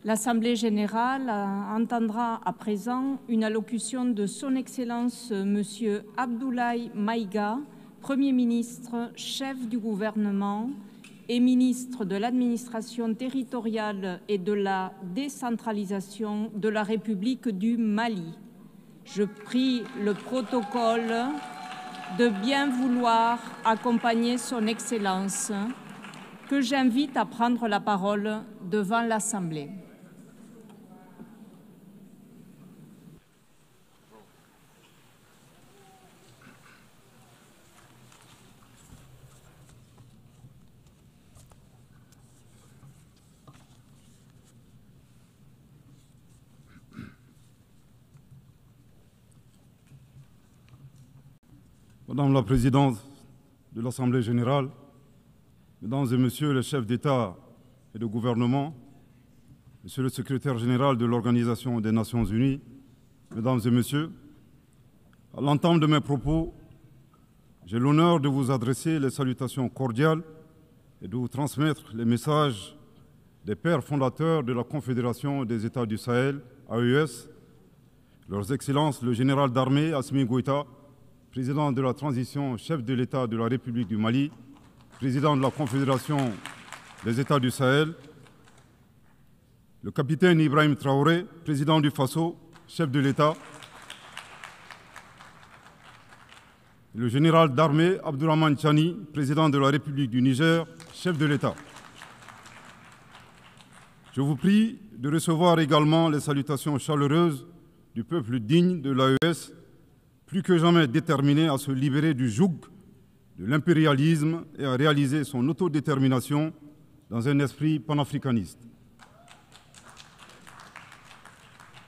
L'Assemblée générale entendra à présent une allocution de Son Excellence M. Abdoulaye Maïga, Premier ministre, chef du gouvernement et ministre de l'administration territoriale et de la décentralisation de la République du Mali. Je prie le protocole de bien vouloir accompagner Son Excellence, que j'invite à prendre la parole devant l'Assemblée. Madame la Présidente de l'Assemblée générale, Mesdames et Messieurs les chefs d'État et de gouvernement, Monsieur le Secrétaire général de l'Organisation des Nations Unies, Mesdames et Messieurs, à l'entame de mes propos, j'ai l'honneur de vous adresser les salutations cordiales et de vous transmettre les messages des pères fondateurs de la Confédération des États du Sahel, AES, Leurs Excellences le général d'armée Assimi Goïta, président de la transition, chef de l'État de la République du Mali, président de la Confédération des États du Sahel, le capitaine Ibrahim Traoré, président du Faso, chef de l'État, le général d'armée Abdourahmane Tchani, président de la République du Niger, chef de l'État. Je vous prie de recevoir également les salutations chaleureuses du peuple digne de l'AES, plus que jamais déterminé à se libérer du joug de l'impérialisme et à réaliser son autodétermination dans un esprit panafricaniste.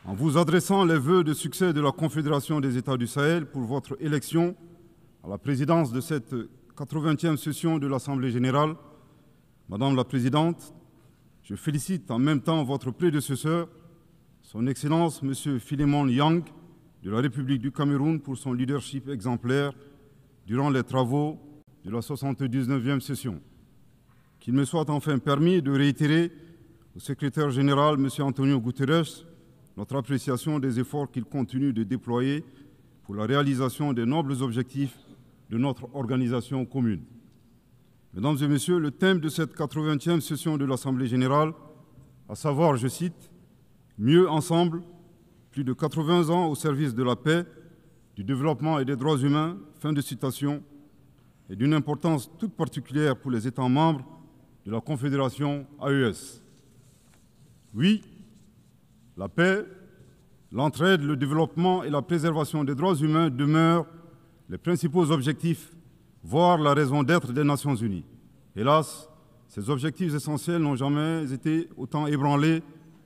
En vous adressant les vœux de succès de la Confédération des États du Sahel pour votre élection à la présidence de cette 80e session de l'Assemblée générale, Madame la Présidente, je félicite en même temps votre prédécesseur, Son Excellence M. Philémon Yang, de la République du Cameroun pour son leadership exemplaire durant les travaux de la 79e session. Qu'il me soit enfin permis de réitérer au secrétaire général, M. Antonio Guterres, notre appréciation des efforts qu'il continue de déployer pour la réalisation des nobles objectifs de notre organisation commune. Mesdames et Messieurs, le thème de cette 80e session de l'Assemblée générale, à savoir, je cite, « Mieux ensemble », plus de 80 ans au service de la paix, du développement et des droits humains, fin de citation, est d'une importance toute particulière pour les États membres de la Confédération AES. Oui, la paix, l'entraide, le développement et la préservation des droits humains demeurent les principaux objectifs, voire la raison d'être des Nations Unies. Hélas, ces objectifs essentiels n'ont jamais été autant ébranlés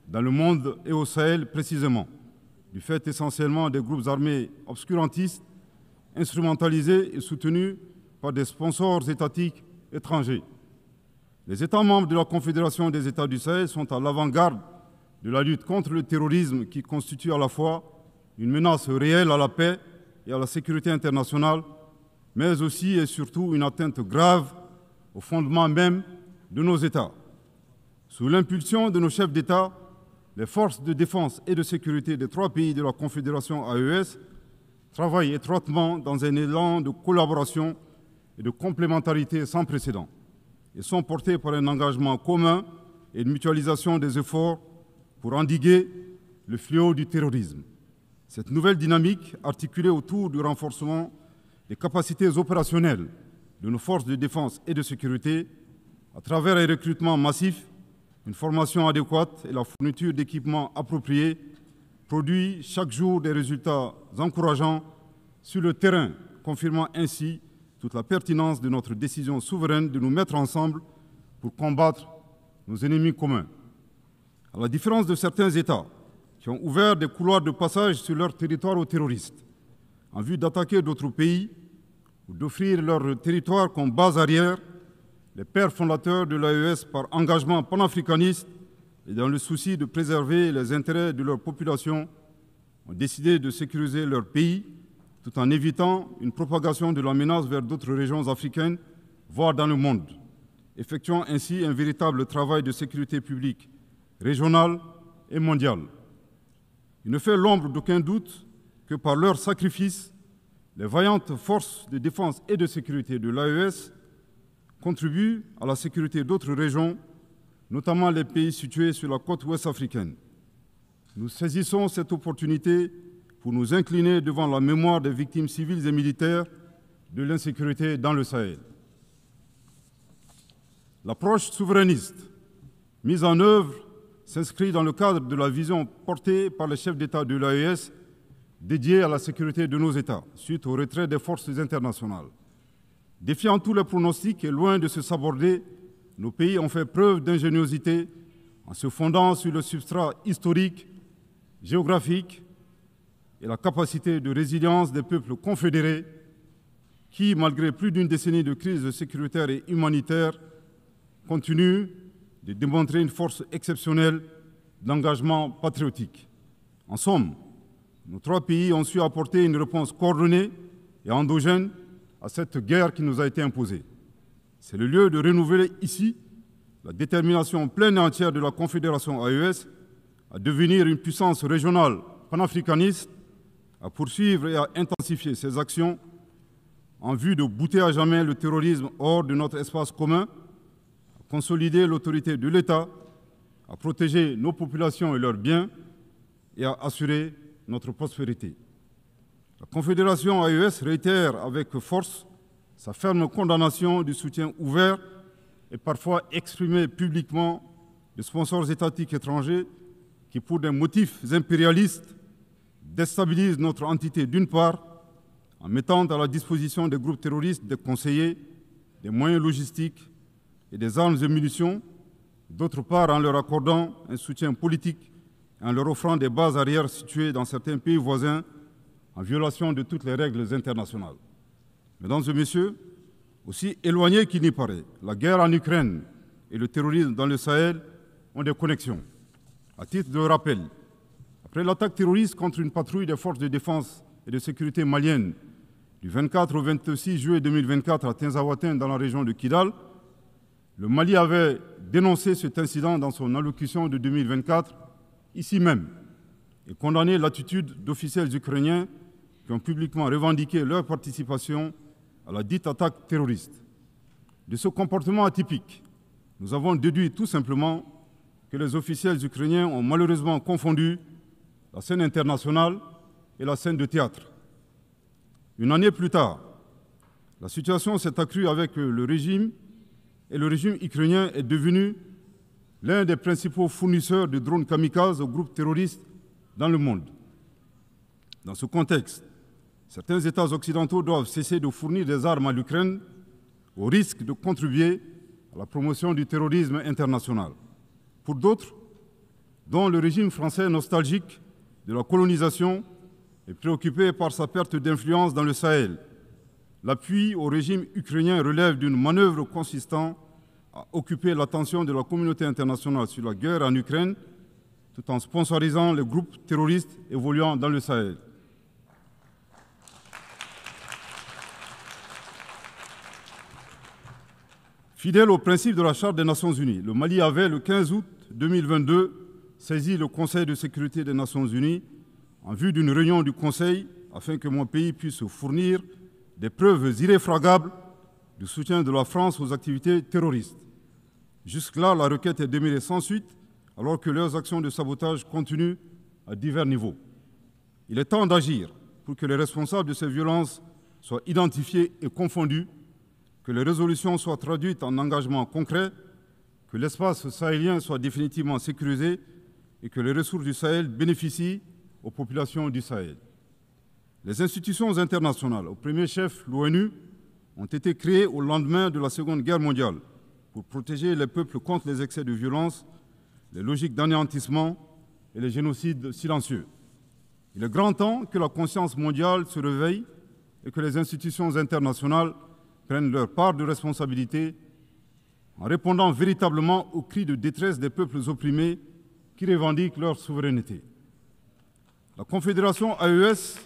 dans le monde et au Sahel précisément, du fait essentiellement des groupes armés obscurantistes, instrumentalisés et soutenus par des sponsors étatiques étrangers. Les États membres de la Confédération des États du Sahel sont à l'avant-garde de la lutte contre le terrorisme qui constitue à la fois une menace réelle à la paix et à la sécurité internationale, mais aussi et surtout une atteinte grave au fondement même de nos États. Sous l'impulsion de nos chefs d'État, les forces de défense et de sécurité des 3 pays de la Confédération AES travaillent étroitement dans un élan de collaboration et de complémentarité sans précédent et sont portés par un engagement commun et une mutualisation des efforts pour endiguer le fléau du terrorisme. Cette nouvelle dynamique, articulée autour du renforcement des capacités opérationnelles de nos forces de défense et de sécurité, à travers un recrutement massif, une formation adéquate et la fourniture d'équipements appropriés, produit chaque jour des résultats encourageants sur le terrain, confirmant ainsi toute la pertinence de notre décision souveraine de nous mettre ensemble pour combattre nos ennemis communs. À la différence de certains États qui ont ouvert des couloirs de passage sur leur territoire aux terroristes, en vue d'attaquer d'autres pays ou d'offrir leur territoire comme base arrière, les pères fondateurs de l'AES, par engagement panafricaniste et dans le souci de préserver les intérêts de leur population, ont décidé de sécuriser leur pays tout en évitant une propagation de la menace vers d'autres régions africaines, voire dans le monde, effectuant ainsi un véritable travail de sécurité publique régionale et mondiale. Il ne fait l'ombre d'aucun doute que par leur sacrifice, les vaillantes forces de défense et de sécurité de l'AES contribuent à la sécurité d'autres régions, notamment les pays situés sur la côte ouest africaine. Nous saisissons cette opportunité pour nous incliner devant la mémoire des victimes civiles et militaires de l'insécurité dans le Sahel. L'approche souverainiste mise en œuvre s'inscrit dans le cadre de la vision portée par les chefs d'État de l'AES dédiée à la sécurité de nos États, suite au retrait des forces internationales. Défiant tous les pronostics et loin de se saborder, nos pays ont fait preuve d'ingéniosité en se fondant sur le substrat historique, géographique et la capacité de résilience des peuples confédérés qui, malgré plus d'une décennie de crise sécuritaire et humanitaire, continuent de démontrer une force exceptionnelle d'engagement patriotique. En somme, nos trois pays ont su apporter une réponse coordonnée et endogène à cette guerre qui nous a été imposée. C'est le lieu de renouveler ici la détermination pleine et entière de la Confédération AES à devenir une puissance régionale panafricaniste, à poursuivre et à intensifier ses actions en vue de bouter à jamais le terrorisme hors de notre espace commun, à consolider l'autorité de l'État, à protéger nos populations et leurs biens et à assurer notre prospérité. La Confédération AES réitère avec force sa ferme condamnation du soutien ouvert et parfois exprimé publiquement de sponsors étatiques étrangers qui, pour des motifs impérialistes, déstabilisent notre entité d'une part, en mettant à la disposition des groupes terroristes des conseillers, des moyens logistiques et des armes et munitions, d'autre part en leur accordant un soutien politique et en leur offrant des bases arrières situées dans certains pays voisins en violation de toutes les règles internationales. Mesdames et messieurs, aussi éloignés qu'il n'y paraît, la guerre en Ukraine et le terrorisme dans le Sahel ont des connexions. À titre de rappel, après l'attaque terroriste contre une patrouille des forces de défense et de sécurité maliennes du 24 au 26 juillet 2024 à Tinzaouatin dans la région de Kidal, le Mali avait dénoncé cet incident dans son allocution de 2024, ici même, et condamné l'attitude d'officiels ukrainiens qui ont publiquement revendiqué leur participation à la dite attaque terroriste. De ce comportement atypique, nous avons déduit tout simplement que les officiels ukrainiens ont malheureusement confondu la scène internationale et la scène de théâtre. Une année plus tard, la situation s'est accrue avec le régime et le régime ukrainien est devenu l'un des principaux fournisseurs de drones kamikazes aux groupes terroristes dans le monde. Dans ce contexte, certains États occidentaux doivent cesser de fournir des armes à l'Ukraine au risque de contribuer à la promotion du terrorisme international. Pour d'autres, dont le régime français nostalgique de la colonisation est préoccupé par sa perte d'influence dans le Sahel, l'appui au régime ukrainien relève d'une manœuvre consistant à occuper l'attention de la communauté internationale sur la guerre en Ukraine, tout en sponsorisant les groupes terroristes évoluant dans le Sahel. Fidèle au principe de la Charte des Nations Unies, le Mali avait, le 15 août 2022, saisi le Conseil de sécurité des Nations Unies en vue d'une réunion du Conseil afin que mon pays puisse fournir des preuves irréfragables du soutien de la France aux activités terroristes. Jusque-là, la requête est demeurée sans suite, alors que leurs actions de sabotage continuent à divers niveaux. Il est temps d'agir pour que les responsables de ces violences soient identifiés et confondus, que les résolutions soient traduites en engagements concrets, que l'espace sahélien soit définitivement sécurisé et que les ressources du Sahel bénéficient aux populations du Sahel. Les institutions internationales, au premier chef l'ONU, ont été créées au lendemain de la Seconde Guerre mondiale pour protéger les peuples contre les excès de violence, les logiques d'anéantissement et les génocides silencieux. Il est grand temps que la conscience mondiale se réveille et que les institutions internationales prennent leur part de responsabilité en répondant véritablement aux cris de détresse des peuples opprimés qui revendiquent leur souveraineté. La Confédération AES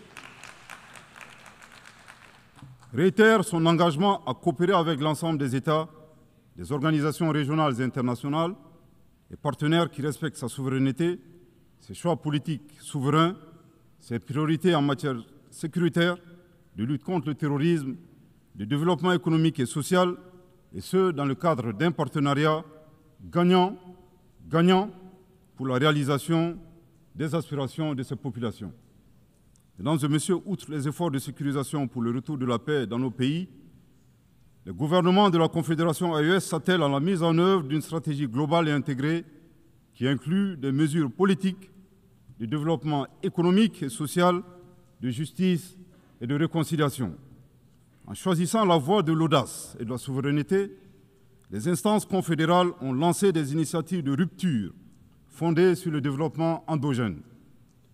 réitère son engagement à coopérer avec l'ensemble des États, des organisations régionales et internationales et partenaires qui respectent sa souveraineté ses choix politiques souverains, ses priorités en matière sécuritaire, de lutte contre le terrorisme, de développement économique et social, et ce, dans le cadre d'un partenariat gagnant-gagnant pour la réalisation des aspirations de ces populations. Mesdames et messieurs, outre les efforts de sécurisation pour le retour de la paix dans nos pays, le gouvernement de la Confédération AES s'attelle à la mise en œuvre d'une stratégie globale et intégrée qui inclut des mesures politiques, de développement économique et social, de justice et de réconciliation. En choisissant la voie de l'audace et de la souveraineté, les instances confédérales ont lancé des initiatives de rupture fondées sur le développement endogène.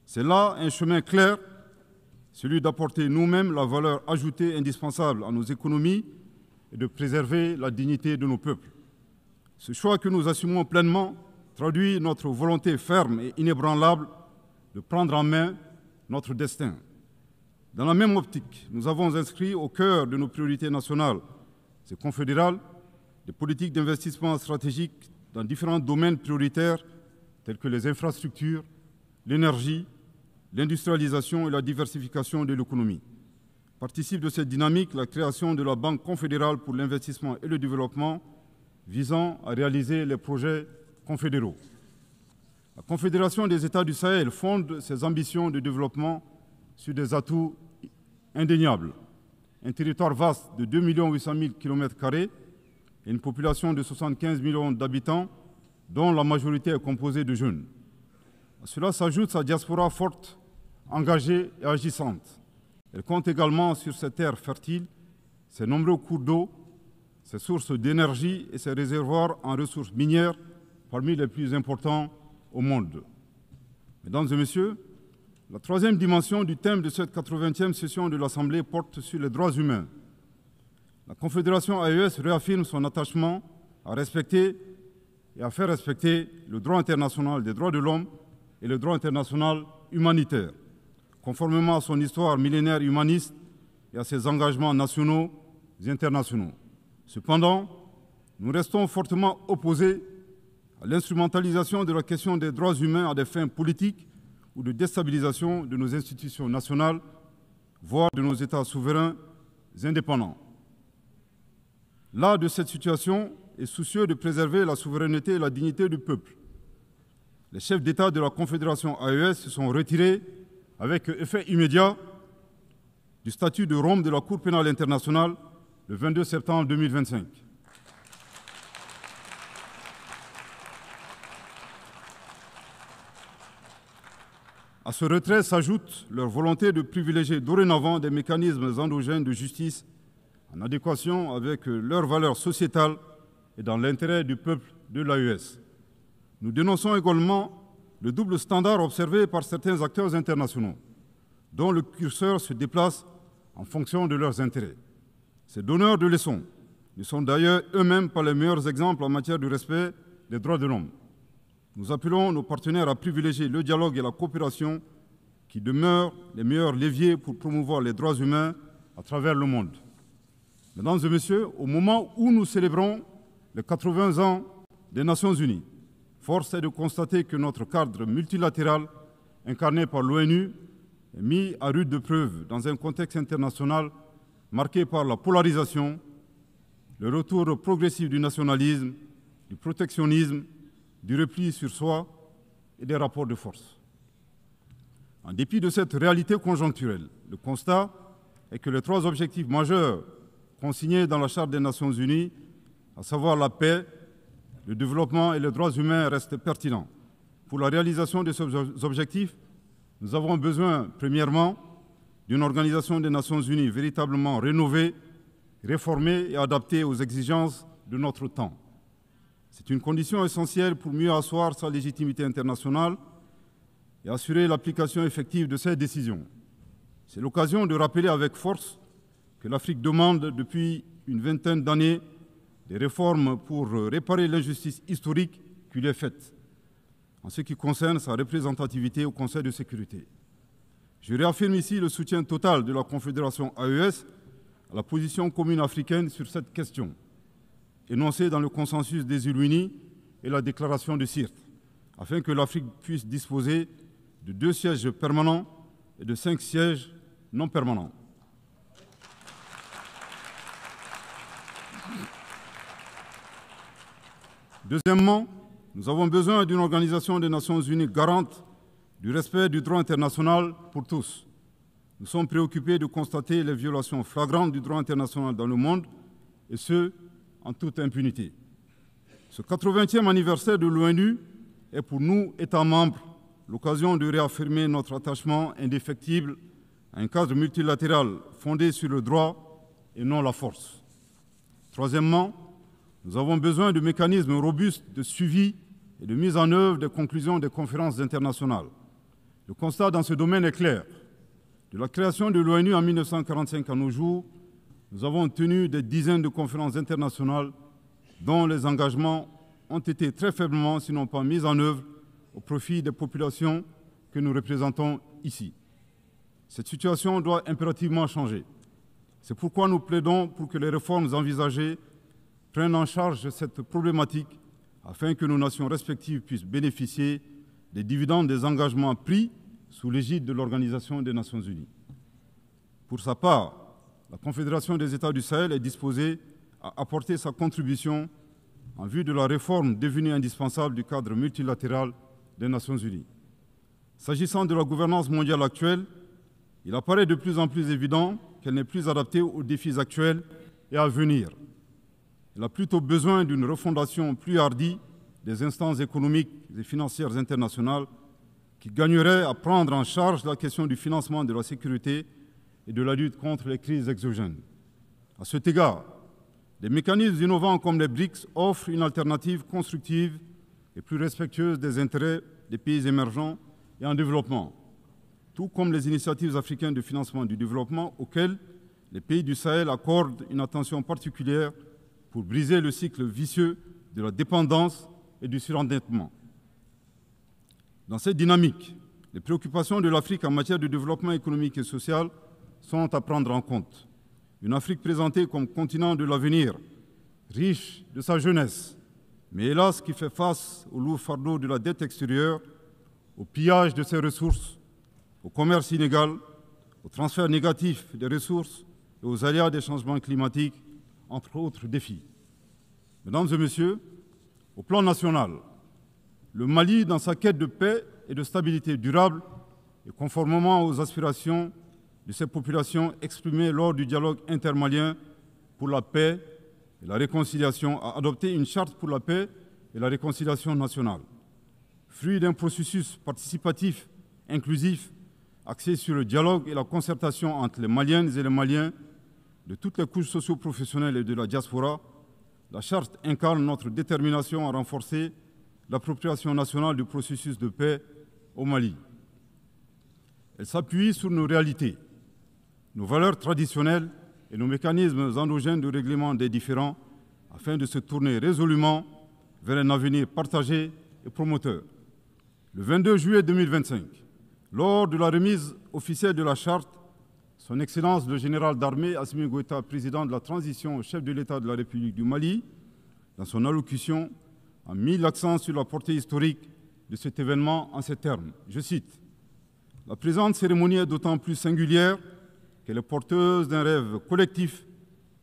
C'est là un chemin clair, celui d'apporter nous-mêmes la valeur ajoutée indispensable à nos économies et de préserver la dignité de nos peuples. Ce choix que nous assumons pleinement traduit notre volonté ferme et inébranlable de prendre en main notre destin. Dans la même optique, nous avons inscrit au cœur de nos priorités nationales et confédérales des politiques d'investissement stratégiques dans différents domaines prioritaires tels que les infrastructures, l'énergie, l'industrialisation et la diversification de l'économie. Participe de cette dynamique la création de la Banque confédérale pour l'investissement et le développement visant à réaliser les projets confédéraux. La Confédération des États du Sahel fonde ses ambitions de développement sur des atouts indéniables. Un territoire vaste de 2 800 000 km² et une population de 75 millions d'habitants, dont la majorité est composée de jeunes. À cela s'ajoute sa diaspora forte, engagée et agissante. Elle compte également sur ses terres fertiles, ses nombreux cours d'eau, ses sources d'énergie et ses réservoirs en ressources minières parmi les plus importants au monde. Mesdames et messieurs, la troisième dimension du thème de cette 80e session de l'Assemblée porte sur les droits humains. La Confédération AES réaffirme son attachement à respecter et à faire respecter le droit international des droits de l'homme et le droit international humanitaire, conformément à son histoire millénaire humaniste et à ses engagements nationaux et internationaux. Cependant, nous restons fortement opposés à l'instrumentalisation de la question des droits humains à des fins politiques ou de déstabilisation de nos institutions nationales, voire de nos États souverains indépendants. Là de cette situation est soucieux de préserver la souveraineté et la dignité du peuple. Les chefs d'État de la Confédération AES se sont retirés avec effet immédiat du statut de Rome de la Cour pénale internationale le 22 septembre 2025. À ce retrait s'ajoute leur volonté de privilégier dorénavant des mécanismes endogènes de justice en adéquation avec leurs valeurs sociétales et dans l'intérêt du peuple de l'AES. Nous dénonçons également le double standard observé par certains acteurs internationaux, dont le curseur se déplace en fonction de leurs intérêts. Ces donneurs de leçons ne sont d'ailleurs eux-mêmes pas les meilleurs exemples en matière de respect des droits de l'homme. Nous appelons nos partenaires à privilégier le dialogue et la coopération qui demeurent les meilleurs leviers pour promouvoir les droits humains à travers le monde. Mesdames et messieurs, au moment où nous célébrons les 80 ans des Nations Unies, force est de constater que notre cadre multilatéral, incarné par l'ONU, est mis à rude épreuve dans un contexte international marqué par la polarisation, le retour progressif du nationalisme, du protectionnisme, du repli sur soi et des rapports de force. En dépit de cette réalité conjoncturelle, le constat est que les trois objectifs majeurs consignés dans la Charte des Nations Unies, à savoir la paix, le développement et les droits humains, restent pertinents. Pour la réalisation de ces objectifs, nous avons besoin, premièrement, d'une organisation des Nations Unies véritablement rénovée, réformée et adaptée aux exigences de notre temps. C'est une condition essentielle pour mieux asseoir sa légitimité internationale et assurer l'application effective de ses décisions. C'est l'occasion de rappeler avec force que l'Afrique demande depuis une vingtaine d'années des réformes pour réparer l'injustice historique qui lui est faite, en ce qui concerne sa représentativité au Conseil de sécurité. Je réaffirme ici le soutien total de la Confédération AES à la position commune africaine sur cette question, énoncée dans le consensus des îles Unies et la déclaration de Sirte, afin que l'Afrique puisse disposer de 2 sièges permanents et de 5 sièges non permanents. Deuxièmement, nous avons besoin d'une organisation des Nations Unies garante du respect du droit international pour tous. Nous sommes préoccupés de constater les violations flagrantes du droit international dans le monde, et ce, en toute impunité. Ce 80e anniversaire de l'ONU est pour nous, États membres, l'occasion de réaffirmer notre attachement indéfectible à un cadre multilatéral fondé sur le droit et non la force. Troisièmement, nous avons besoin de mécanismes robustes de suivi et de mise en œuvre des conclusions des conférences internationales. Le constat dans ce domaine est clair. De la création de l'ONU en 1945 à nos jours, nous avons tenu des dizaines de conférences internationales dont les engagements ont été très faiblement, sinon pas mis en œuvre, au profit des populations que nous représentons ici. Cette situation doit impérativement changer. C'est pourquoi nous plaidons pour que les réformes envisagées prennent en charge cette problématique afin que nos nations respectives puissent bénéficier des dividendes des engagements pris sous l'égide de l'Organisation des Nations Unies. Pour sa part, la Confédération des États du Sahel est disposée à apporter sa contribution en vue de la réforme devenue indispensable du cadre multilatéral des Nations Unies. S'agissant de la gouvernance mondiale actuelle, il apparaît de plus en plus évident qu'elle n'est plus adaptée aux défis actuels et à venir. Elle a plutôt besoin d'une refondation plus hardie des instances économiques et financières internationales qui gagneraient à prendre en charge la question du financement de la sécurité et de la lutte contre les crises exogènes. À cet égard, des mécanismes innovants comme les BRICS offrent une alternative constructive et plus respectueuse des intérêts des pays émergents et en développement, tout comme les initiatives africaines de financement du développement auxquelles les pays du Sahel accordent une attention particulière pour briser le cycle vicieux de la dépendance et du surendettement. Dans cette dynamique, les préoccupations de l'Afrique en matière de développement économique et social sont à prendre en compte. Une Afrique présentée comme continent de l'avenir, riche de sa jeunesse, mais hélas qui fait face au lourd fardeau de la dette extérieure, au pillage de ses ressources, au commerce inégal, au transfert négatif des ressources et aux aléas des changements climatiques, entre autres défis. Mesdames et messieurs, au plan national, le Mali, dans sa quête de paix et de stabilité durable, et conformément aux aspirations de ces populations exprimées lors du dialogue intermalien pour la paix et la réconciliation, a adopté une charte pour la paix et la réconciliation nationale, fruit d'un processus participatif, inclusif, axé sur le dialogue et la concertation entre les Maliennes et les Maliens de toutes les couches socio-professionnelles et de la diaspora. La charte incarne notre détermination à renforcer l'appropriation nationale du processus de paix au Mali. Elle s'appuie sur nos réalités, nos valeurs traditionnelles et nos mécanismes endogènes de règlement des différends afin de se tourner résolument vers un avenir partagé et promoteur. Le 22 juillet 2025, lors de la remise officielle de la charte, Son Excellence le général d'armée Assimi Goïta, président de la transition au chef de l'État de la République du Mali, dans son allocution, a mis l'accent sur la portée historique de cet événement en ces termes. Je cite : « La présente cérémonie est d'autant plus singulière qu'elle est porteuse d'un rêve collectif,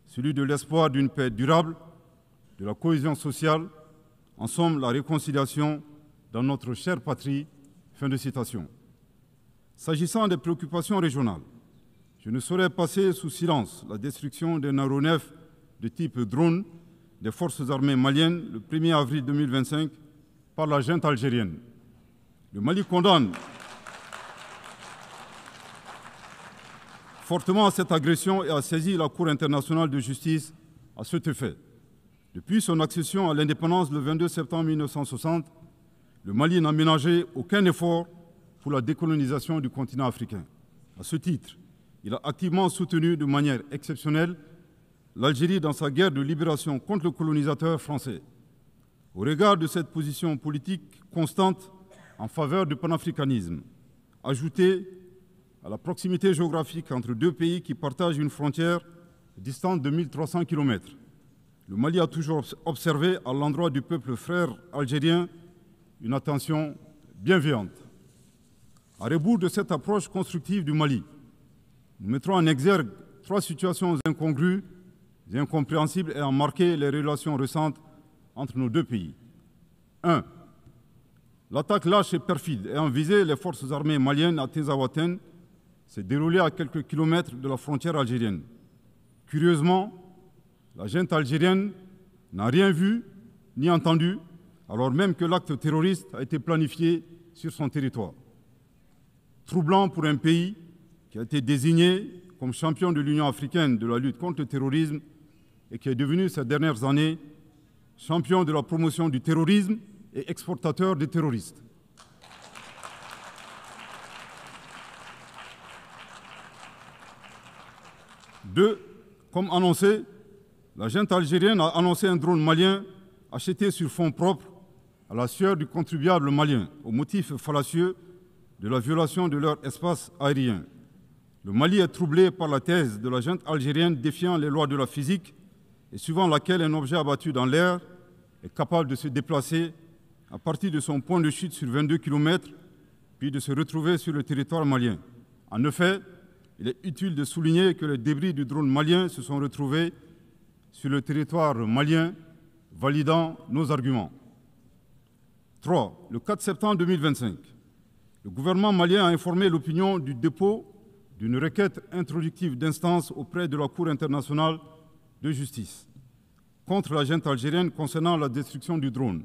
celui de l'espoir d'une paix durable, de la cohésion sociale, en somme la réconciliation dans notre chère patrie. » Fin de citation. S'agissant des préoccupations régionales, je ne saurais passer sous silence la destruction d'un aéronef de type drone des forces armées maliennes le 1er avril 2025 par la junte algérienne. Le Mali condamne fortement cette agression et a saisi la Cour internationale de justice à cet effet. Depuis son accession à l'indépendance le 22 septembre 1960, le Mali n'a ménagé aucun effort pour la décolonisation du continent africain. À ce titre, il a activement soutenu de manière exceptionnelle l'Algérie dans sa guerre de libération contre le colonisateur français. Au regard de cette position politique constante en faveur du panafricanisme, ajoutée à la proximité géographique entre deux pays qui partagent une frontière distante de 1300 km, le Mali a toujours observé à l'endroit du peuple frère algérien une attention bienveillante. À rebours de cette approche constructive du Mali, nous mettrons en exergue 3 situations incongrues et incompréhensibles ayant marqué les relations récentes entre nos 2 pays. 1. L'attaque lâche et perfide ayant visé les forces armées maliennes à Tinzaouaten s'est déroulée à quelques kilomètres de la frontière algérienne. Curieusement, la junte algérienne n'a rien vu ni entendu, alors même que l'acte terroriste a été planifié sur son territoire. Troublant pour un pays qui a été désigné comme champion de l'Union africaine de la lutte contre le terrorisme et qui est devenu ces dernières années champion de la promotion du terrorisme et exportateur de terroristes. Deux, comme annoncé, la junte algérienne a annoncé un drone malien acheté sur fonds propres à la sueur du contribuable malien au motif fallacieux de la violation de leur espace aérien. Le Mali est troublé par la thèse de la junte algérienne défiant les lois de la physique et suivant laquelle un objet abattu dans l'air est capable de se déplacer à partir de son point de chute sur 22 km, puis de se retrouver sur le territoire malien. En effet, il est utile de souligner que les débris du drone malien se sont retrouvés sur le territoire malien, validant nos arguments. 3. Le 4 septembre 2025, le gouvernement malien a informé l'opinion du dépôt d'une requête introductive d'instance auprès de la Cour internationale de justice contre la junte algérienne concernant la destruction du drone.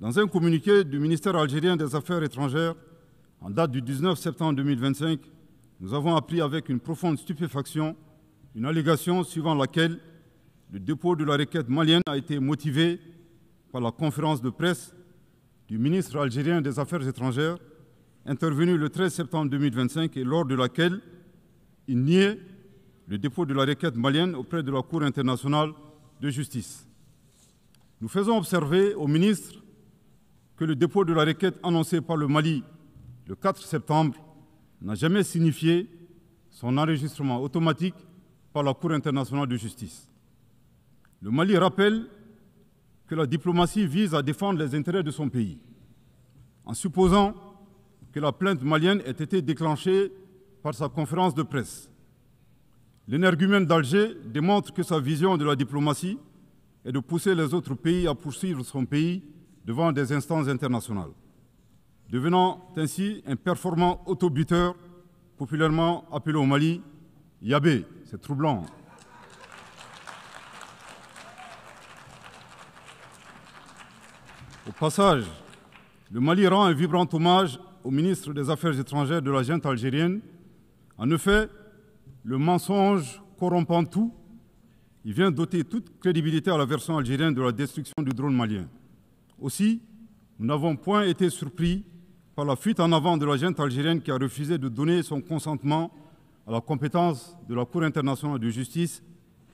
Dans un communiqué du ministère algérien des Affaires étrangères, en date du 19 septembre 2025, nous avons appris avec une profonde stupéfaction une allégation suivant laquelle le dépôt de la requête malienne a été motivé par la conférence de presse du ministre algérien des Affaires étrangères, intervenue le 13 septembre 2025 et lors de laquelle il niait le dépôt de la requête malienne auprès de la Cour internationale de justice. Nous faisons observer au ministre que le dépôt de la requête annoncé par le Mali le 4 septembre n'a jamais signifié son enregistrement automatique par la Cour internationale de justice. Le Mali rappelle que la diplomatie vise à défendre les intérêts de son pays. En supposant que la plainte malienne ait été déclenchée par sa conférence de presse, l'énergumène d'Alger démontre que sa vision de la diplomatie est de pousser les autres pays à poursuivre son pays devant des instances internationales, devenant ainsi un performant autobuteur, populairement appelé au Mali Yabé. C'est troublant. Au passage, le Mali rend un vibrant hommage au ministre des Affaires étrangères de la junte algérienne. En effet, le mensonge corrompant tout, il vient d'ôter toute crédibilité à la version algérienne de la destruction du drone malien. Aussi, nous n'avons point été surpris par la fuite en avant de la junte algérienne qui a refusé de donner son consentement à la compétence de la Cour internationale de justice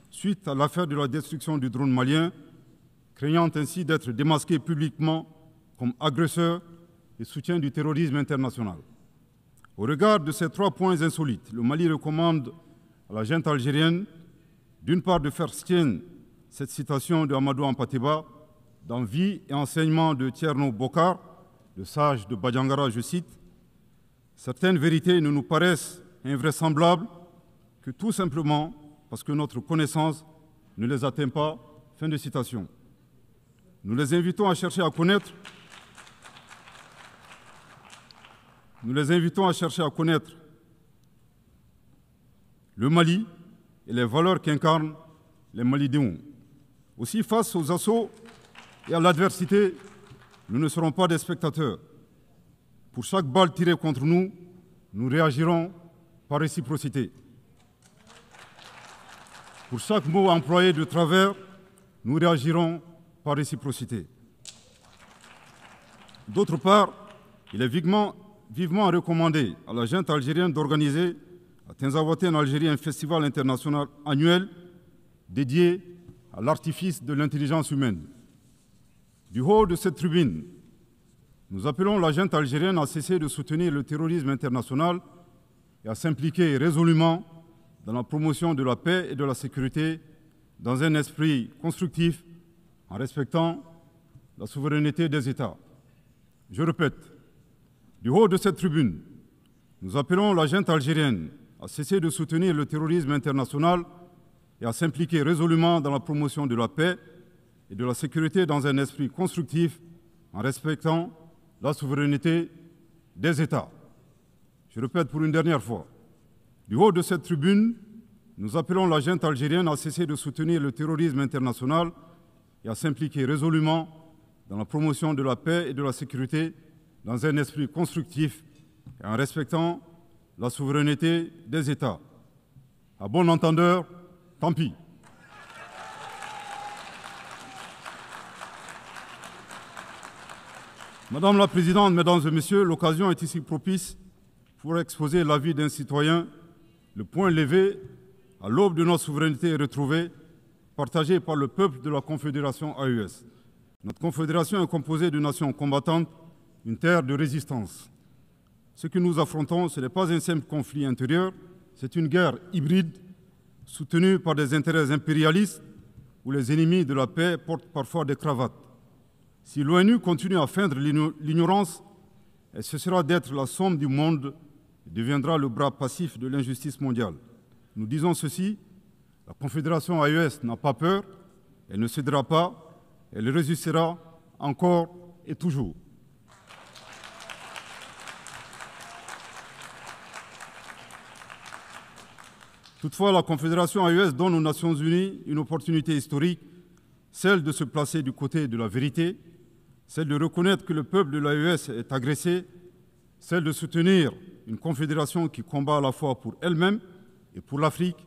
suite à l'affaire de la destruction du drone malien, craignant ainsi d'être démasqué publiquement comme agresseur et soutien du terrorisme international. Au regard de ces 3 points insolites, le Mali recommande à la junte algérienne, d'une part, de faire sienne cette citation de Amadou Hampâté-Bâ dans Vie et enseignement de Thierno Bokar, le sage de Badiangara, je cite, « Certaines vérités ne nous paraissent invraisemblables que tout simplement parce que notre connaissance ne les atteint pas. » Fin de citation. Nous les invitons à chercher à connaître le Mali et les valeurs qu'incarnent les Malidéons. Aussi, face aux assauts et à l'adversité, nous ne serons pas des spectateurs. Pour chaque balle tirée contre nous, nous réagirons par réciprocité. Pour chaque mot employé de travers, nous réagirons par réciprocité. D'autre part, il est vivement recommandé à la junte algérienne d'organiser à Tinzaouaten en Algérie un festival international annuel dédié à l'artifice de l'intelligence humaine. Du haut de cette tribune, nous appelons la junte algérienne à cesser de soutenir le terrorisme international et à s'impliquer résolument dans la promotion de la paix et de la sécurité dans un esprit constructif en respectant la souveraineté des États. Je répète, du haut de cette tribune, nous appelons la junte algérienne à cesser de soutenir le terrorisme international et à s'impliquer résolument dans la promotion de la paix et de la sécurité dans un esprit constructif en respectant la souveraineté des États. Je répète pour une dernière fois, du haut de cette tribune, nous appelons la junte algérienne à cesser de soutenir le terrorisme international et à s'impliquer résolument dans la promotion de la paix et de la sécurité dans un esprit constructif et en respectant la souveraineté des États. À bon entendeur, tant pis. Madame la Présidente, Mesdames et Messieurs, l'occasion est ici propice pour exposer l'avis d'un citoyen, le point levé à l'aube de notre souveraineté retrouvée, partagée par le peuple de la Confédération AES. Notre confédération est composée de nations combattantes, une terre de résistance. Ce que nous affrontons, ce n'est pas un simple conflit intérieur, c'est une guerre hybride soutenue par des intérêts impérialistes où les ennemis de la paix portent parfois des cravates. Si l'ONU continue à feindre l'ignorance, elle cessera d'être la somme du monde et deviendra le bras passif de l'injustice mondiale. Nous disons ceci, la Confédération AES n'a pas peur, elle ne cédera pas, elle résistera encore et toujours. Toutefois, la Confédération AES donne aux Nations Unies une opportunité historique, celle de se placer du côté de la vérité, celle de reconnaître que le peuple de l'AES est agressé, celle de soutenir une confédération qui combat à la fois pour elle-même et pour l'Afrique,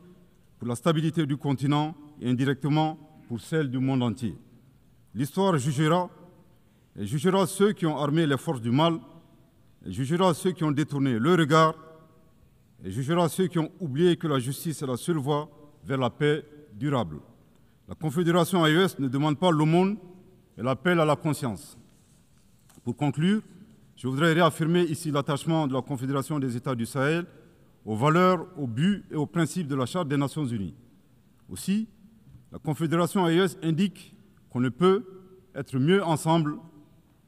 pour la stabilité du continent et indirectement pour celle du monde entier. L'histoire jugera, et jugera ceux qui ont armé les forces du mal, et jugera ceux qui ont détourné le regard, et jugera ceux qui ont oublié que la justice est la seule voie vers la paix durable. La Confédération AES ne demande pas l'aumône, elle appelle à la conscience. Pour conclure, je voudrais réaffirmer ici l'attachement de la Confédération des États du Sahel aux valeurs, aux buts et aux principes de la Charte des Nations Unies. Aussi, la Confédération AES indique qu'on ne peut être mieux ensemble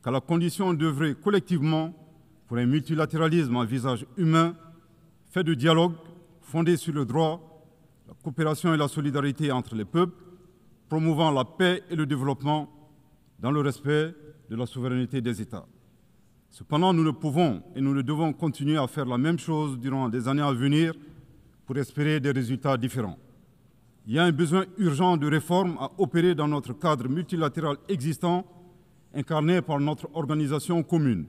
qu'à la condition d'œuvrer collectivement pour un multilatéralisme à visage humain, fait de dialogue, fondé sur le droit, la coopération et la solidarité entre les peuples, promouvant la paix et le développement dans le respect de la souveraineté des États. Cependant, nous ne pouvons et nous ne devons continuer à faire la même chose durant des années à venir pour espérer des résultats différents. Il y a un besoin urgent de réforme à opérer dans notre cadre multilatéral existant, incarné par notre organisation commune.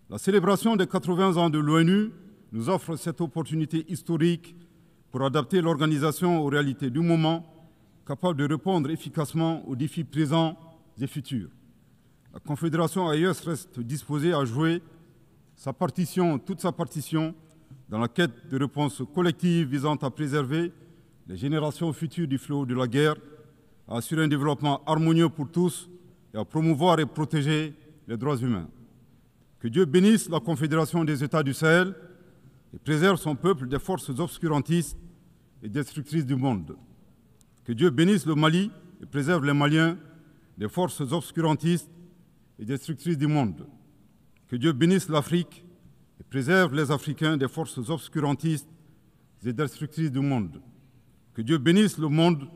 La célébration des 80 ans de l'ONU nous offre cette opportunité historique pour adapter l'organisation aux réalités du moment, capable de répondre efficacement aux défis présents et futurs. La Confédération AES reste disposée à jouer toute sa partition dans la quête de réponses collectives visant à préserver les générations futures du fléau de la guerre, à assurer un développement harmonieux pour tous et à promouvoir et protéger les droits humains. Que Dieu bénisse la Confédération des États du Sahel et préserve son peuple des forces obscurantistes et destructrices du monde. Que Dieu bénisse le Mali et préserve les Maliens des forces obscurantistes et destructrices du monde. Que Dieu bénisse l'Afrique et préserve les Africains des forces obscurantistes et destructrices du monde. Que Dieu bénisse le monde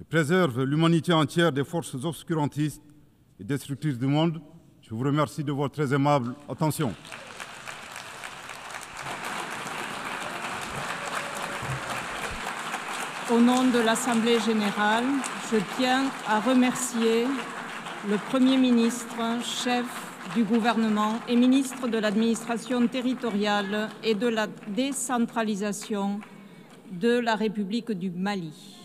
et préserve l'humanité entière des forces obscurantistes et destructrices du monde. Je vous remercie de votre très aimable attention. Au nom de l'Assemblée générale, je tiens à remercier le Premier ministre, chef du gouvernement et ministre de l'administration territoriale et de la décentralisation de la République du Mali.